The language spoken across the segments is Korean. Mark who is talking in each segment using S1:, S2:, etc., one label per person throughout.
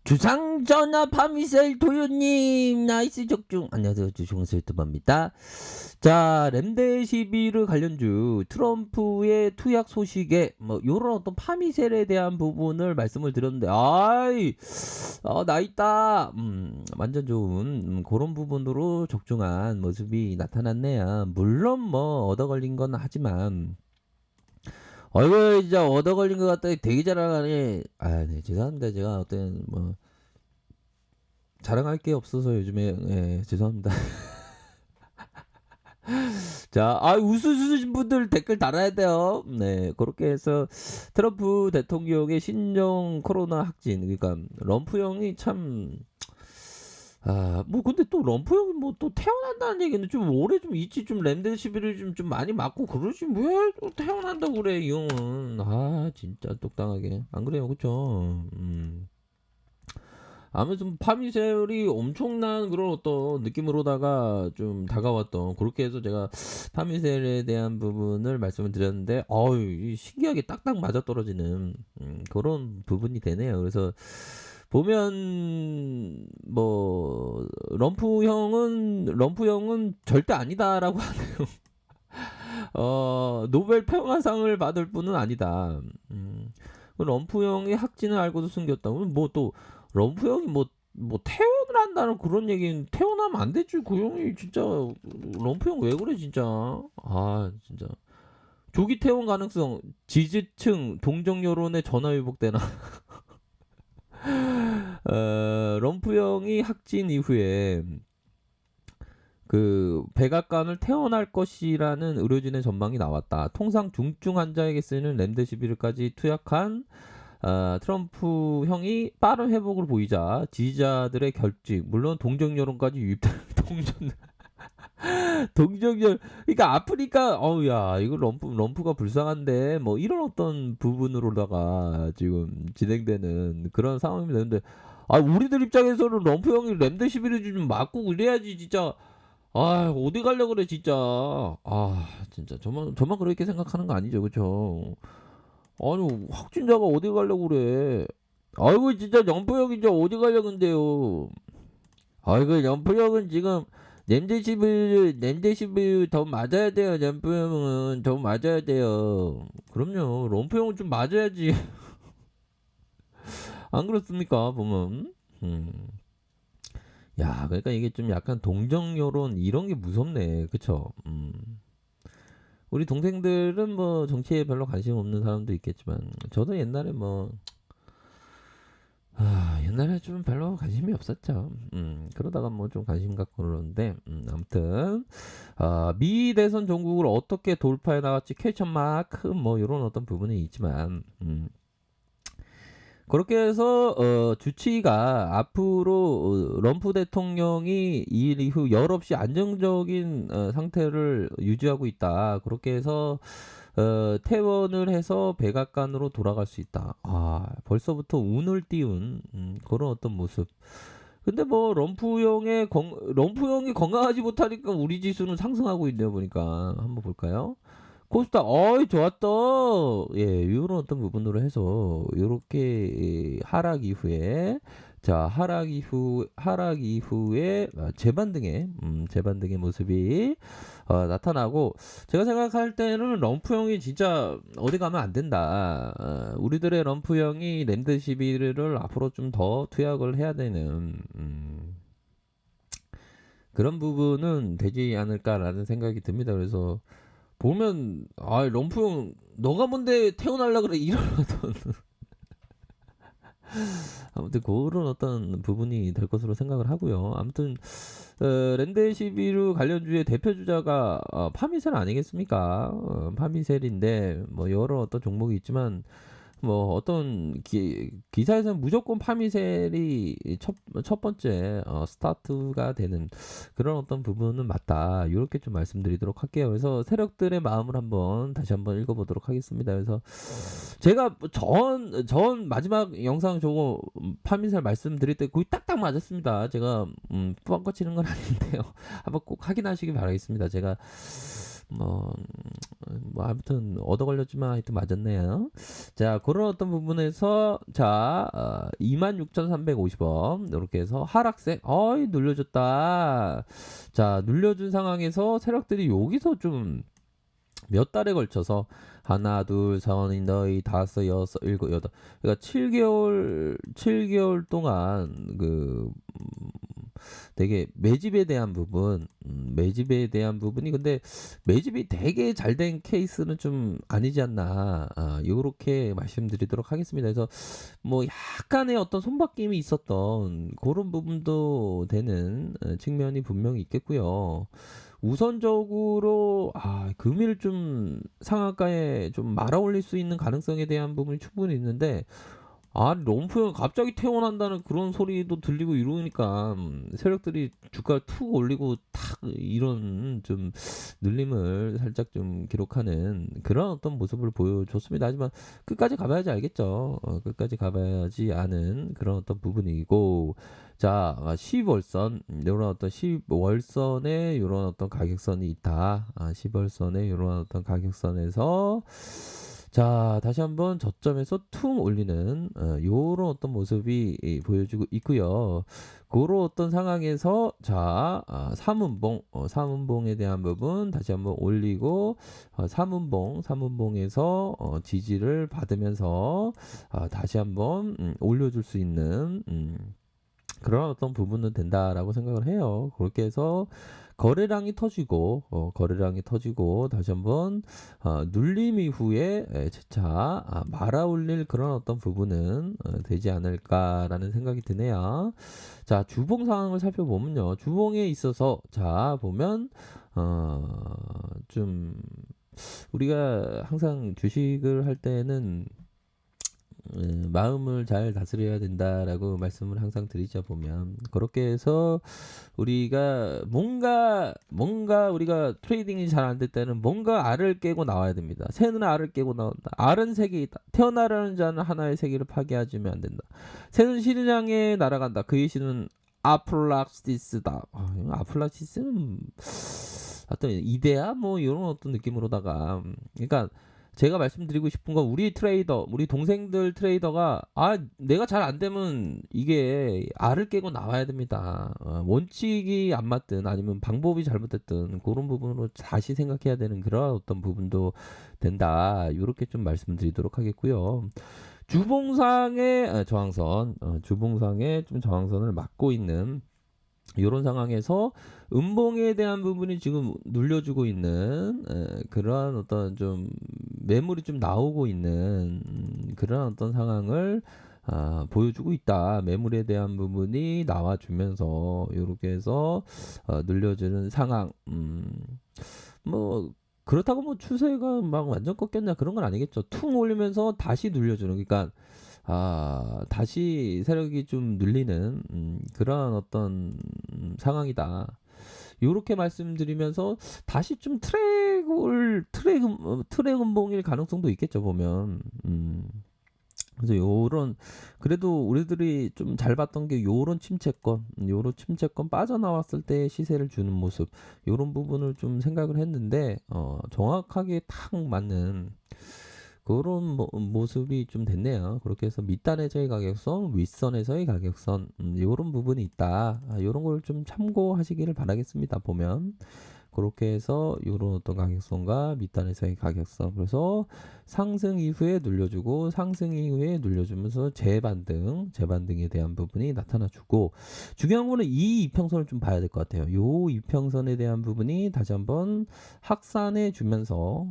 S1: 주상전화 파미셀 도요님 나이스 적중. 안녕하세요, 주종세 유튜버입니다. 자, 램데시비르 관련주 트럼프의 투약 소식에 뭐 요런 어떤 파미셀에 대한 부분을 말씀을 드렸는데, 나 있다, 완전 좋은 그런 부분으로 적중한 모습이 나타났네요. 물론 뭐 얻어 걸린 건 하지만, 이거 진짜 얻어 걸린 것 같다 되게 자랑하네. 네, 죄송합니다. 제가 어떤 뭐 자랑할 게 없어서 요즘에, 죄송합니다. 자, 웃으신 분들 댓글 달아야 돼요. 네, 그렇게 해서 트럼프 대통령의 신종 코로나 확진, 그러니까 럼프 형이 참, 뭐 근데 또 럼프 형이 뭐 또 태어난다는 얘기는 좀 오래 좀 있지, 좀 램데시비를 좀 많이 맞고 그러지, 왜 또 태어난다고 그래 이 형은. 진짜 똑당하게 안 그래요, 그쵸? 아무튼 파미셀이 엄청난 그런 어떤 느낌으로다가 좀 다가왔던, 그렇게 해서 제가 파미셀에 대한 부분을 말씀을 드렸는데, 신기하게 딱딱 맞아떨어지는 그런 부분이 되네요. 그래서 보면 뭐 럼프 형은 절대 아니다라고 하네요. 노벨 평화상을 받을 분은 아니다. 럼프 형이 학진을 알고도 숨겼다. 뭐 또 럼프 형이 뭐 퇴원을 한다는 그런 얘기는, 퇴원하면 안 되지. 그 형이 진짜, 럼프 형 왜 그래 진짜. 진짜 조기 퇴원 가능성, 지지층 동정 여론에 전화위복되나. 럼프 형이 학진 이후에 그 백악관을 퇴원할 것이라는 의료진의 전망이 나왔다. 통상 중증 환자에게 쓰이는 렘데시비르까지 투약한 트럼프 형이 빠른 회복을 보이자 지지자들의 결집, 물론 동정 여론까지 유입되는 동정 여 그러니까 아프니까, 야 이거 럼프가 불쌍한데 뭐 이런 어떤 부분으로다가 지금 진행되는 그런 상황입니다. 근데 우리들 입장에서는 럼프 형이 렘데시비르 좀 맞고 그래야지 진짜. 어디 가려 그래 진짜. 진짜 저만 그렇게 생각하는 거 아니죠, 그쵸? 아니, 확진자가 어디 가려고 그래. 아이고 진짜 연포형 이제 어디 가려고 근데요. 연포형은 지금 냄새십을 더 맞아야 돼요. 연포형은 더 맞아야 돼요. 그럼요, 럼포형은 좀 맞아야지. 안 그렇습니까 보면. 야, 그러니까 이게 좀 약간 동정 여론 이런 게 무섭네, 그쵸? 우리 동생들은 뭐 정치에 별로 관심 없는 사람도 있겠지만, 저도 옛날에 옛날에 좀 별로 관심이 없었죠. 그러다가 뭐 좀 관심 갖고 그러는데, 아무튼, 미 대선 정국을 어떻게 돌파해 나갈지 퀘스천 마크 뭐 이런 어떤 부분이 있지만, 그렇게 해서 주치의가 앞으로 럼프 대통령이 이 일 이후 열없이 안정적인 상태를 유지하고 있다. 그렇게 해서 퇴원을 해서 백악관으로 돌아갈 수 있다. 벌써부터 운을 띄운 그런 어떤 모습. 근데 뭐 럼프 형이 건강하지 못하니까 우리 지수는 상승하고 있네요, 보니까. 한번 볼까요? 코스타, 좋았다. 예, 이런 어떤 부분으로 해서 이렇게 하락 이후에 재반등의 모습이 나타나고, 제가 생각할 때는 럼프 형이 진짜 어디 가면 안 된다. 우리들의 럼프 형이 램드시비를 앞으로 좀 더 투약을 해야 되는 그런 부분은 되지 않을까라는 생각이 듭니다. 그래서 보면, 럼프 형 너가 뭔데 태어날라 그래 이런 어떤 아무튼 그런 어떤 부분이 될 것으로 생각을 하고요. 아무튼 렌데시비루 관련주의 대표 주자가 파미셀 아니겠습니까? 파미셀인데 뭐 여러 어떤 종목이 있지만, 뭐 어떤 기사에서는 무조건 파미셀이 첫 번째 스타트가 되는 그런 어떤 부분은 맞다. 이렇게 좀 말씀드리도록 할게요. 그래서 세력들의 마음을 다시 한번 읽어보도록 하겠습니다. 그래서 제가 전 마지막 영상 저거 파미셀 말씀드릴 때 거의 딱딱 맞았습니다. 제가 뻥거 치는 건 아닌데요. 한번 꼭 확인하시기 바라겠습니다. 제가 뭐 아무튼 얻어 걸렸지만 하여튼 맞았네요. 자, 그런 어떤 부분에서 자, 26,350원 요렇게 해서 하락세 어이 눌려줬다. 자, 눌려준 상황에서 세력들이 여기서 좀 몇 달에 걸쳐서 하나, 둘, 셋, 넷, 다섯, 여섯, 일곱, 여덟. 그러니까 7개월 동안 되게 매집에 대한 부분, 매집에 대한 부분이 근데 매집이 되게 잘 된 케이스는 좀 아니지 않나. 요렇게 말씀드리도록 하겠습니다. 그래서 뭐 약간의 어떤 손바뀜이 있었던 그런 부분도 되는 측면이 분명히 있겠고요. 우선적으로 금일 좀 상한가에 좀 말아올릴 수 있는 가능성에 대한 부분이 충분히 있는데 럼프가 갑자기 퇴원한다는 그런 소리도 들리고 이러니까 세력들이 주가를 툭 올리고 탁 이런 좀 눌림을 살짝 좀 기록하는 그런 어떤 모습을 보여줬습니다. 하지만 끝까지 가봐야지 알겠죠. 끝까지 가봐야지 아는 그런 어떤 부분이고 자, 10월선 이런 어떤 10월선에 이런 어떤 가격선이 있다. 10월선에 이런 어떤 가격선에서 자, 다시 한번 저점에서 퉁 올리는 요런 어떤 모습이 보여지고 있고요. 그런 어떤 상황에서 자, 삼음봉에 대한 부분 다시 한번 올리고 삼음봉에서 지지를 받으면서 다시 한번 올려줄 수 있는 그런 어떤 부분은 된다라고 생각을 해요. 그렇게 해서 거래량이 터지고 다시 한번 눌림 이후에 재차 말아올릴 그런 어떤 부분은 되지 않을까라는 생각이 드네요. 자, 주봉 상황을 살펴보면요. 주봉에 있어서 자 보면 좀 우리가 항상 주식을 할 때는 마음을 잘 다스려야 된다라고 말씀을 항상 드리자 보면 그렇게 해서 우리가 뭔가 우리가 트레이딩이 잘 안 될 때는 뭔가 알을 깨고 나와야 됩니다. 새는 알을 깨고 나온다. 알은 세계 있다. 태어나려는 자는 하나의 세계를 파괴하지면 안 된다. 새는 신을 향해 날아간다. 그의 신은 아플락시스다. 아플락시스는 어떤 이데아 뭐 이런 어떤 느낌으로다가 그러니까 제가 말씀드리고 싶은 건 우리 동생들 트레이더가 내가 잘 안 되면 이게 알을 깨고 나와야 됩니다. 원칙이 안 맞든 아니면 방법이 잘못됐든 그런 부분으로 다시 생각해야 되는 그런 어떤 부분도 된다. 이렇게 좀 말씀드리도록 하겠고요. 주봉상의 저항선, 주봉상의 좀 저항선을 막고 있는 이런 상황에서 음봉에 대한 부분이 지금 눌려주고 있는 그러한 어떤 좀 매물이 좀 나오고 있는 그런 어떤 상황을 보여주고 있다. 매물에 대한 부분이 나와주면서 이렇게 해서 눌려주는 상황. 뭐 그렇다고 뭐 추세가 막 완전 꺾였냐 그런 건 아니겠죠. 퉁 올리면서 다시 눌려주는. 그러니까 다시 세력이 좀 눌리는 그러한 어떤 상황이다. 요렇게 말씀드리면서 다시 좀 트랙 음봉일 가능성도 있겠죠 보면. 그래서 요런 그래도 우리들이 좀 잘 봤던 게 요런 침체권 빠져나왔을 때 시세를 주는 모습 요런 부분을 좀 생각을 했는데 정확하게 탁 맞는 그런 모습이 좀 됐네요. 그렇게 해서 밑단에서의 가격선, 윗선에서의 가격선, 요런 부분이 있다. 요런 걸 좀 참고하시기를 바라겠습니다. 보면. 그렇게 해서 요런 어떤 가격선과 밑단에서의 가격선. 그래서 상승 이후에 눌려주고 상승 이후에 눌려주면서 재반등에 대한 부분이 나타나주고 중요한 거는 이 이평선을 좀 봐야 될 것 같아요. 요 이평선에 대한 부분이 다시 한번 확산해 주면서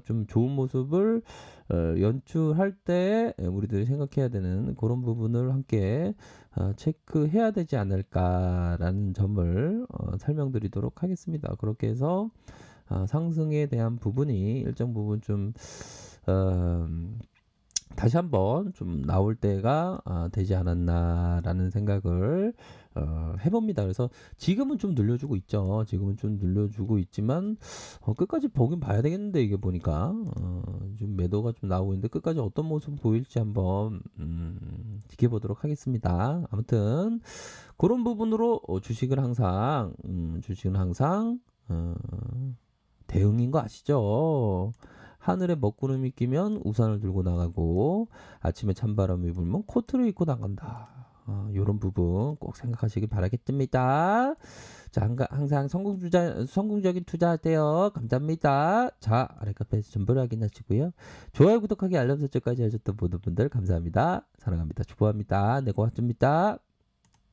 S1: 좀 좋은 모습을 연출할 때 우리들이 생각해야 되는 그런 부분을 함께 체크해야 되지 않을까라는 점을 설명드리도록 하겠습니다. 그렇게 해서 상승에 대한 부분이 일정 부분 좀 어, 다시 한번 좀 나올 때가 되지 않았나라는 생각을 해봅니다. 그래서 지금은 좀 늘려주고 있죠. 지금은 좀 늘려주고 있지만 끝까지 보긴 봐야 되겠는데 이게 보니까 좀 매도가 좀 나오고 있는데 끝까지 어떤 모습 보일지 한번 지켜보도록 하겠습니다. 아무튼 그런 부분으로 주식은 항상 어, 대응인 거 아시죠? 하늘에 먹구름이 끼면 우산을 들고 나가고 아침에 찬바람이 불면 코트를 입고 나간다. 요런 부분 꼭 생각하시길 바라겠습니다. 자, 항상 성공적인 투자하세요. 감사합니다. 자, 아래 카페에서 정보를 확인하시고요. 좋아요, 구독하기, 알람 설정까지 하셨던 모든 분들 감사합니다. 사랑합니다. 축복합니다. 네, 고맙습니다.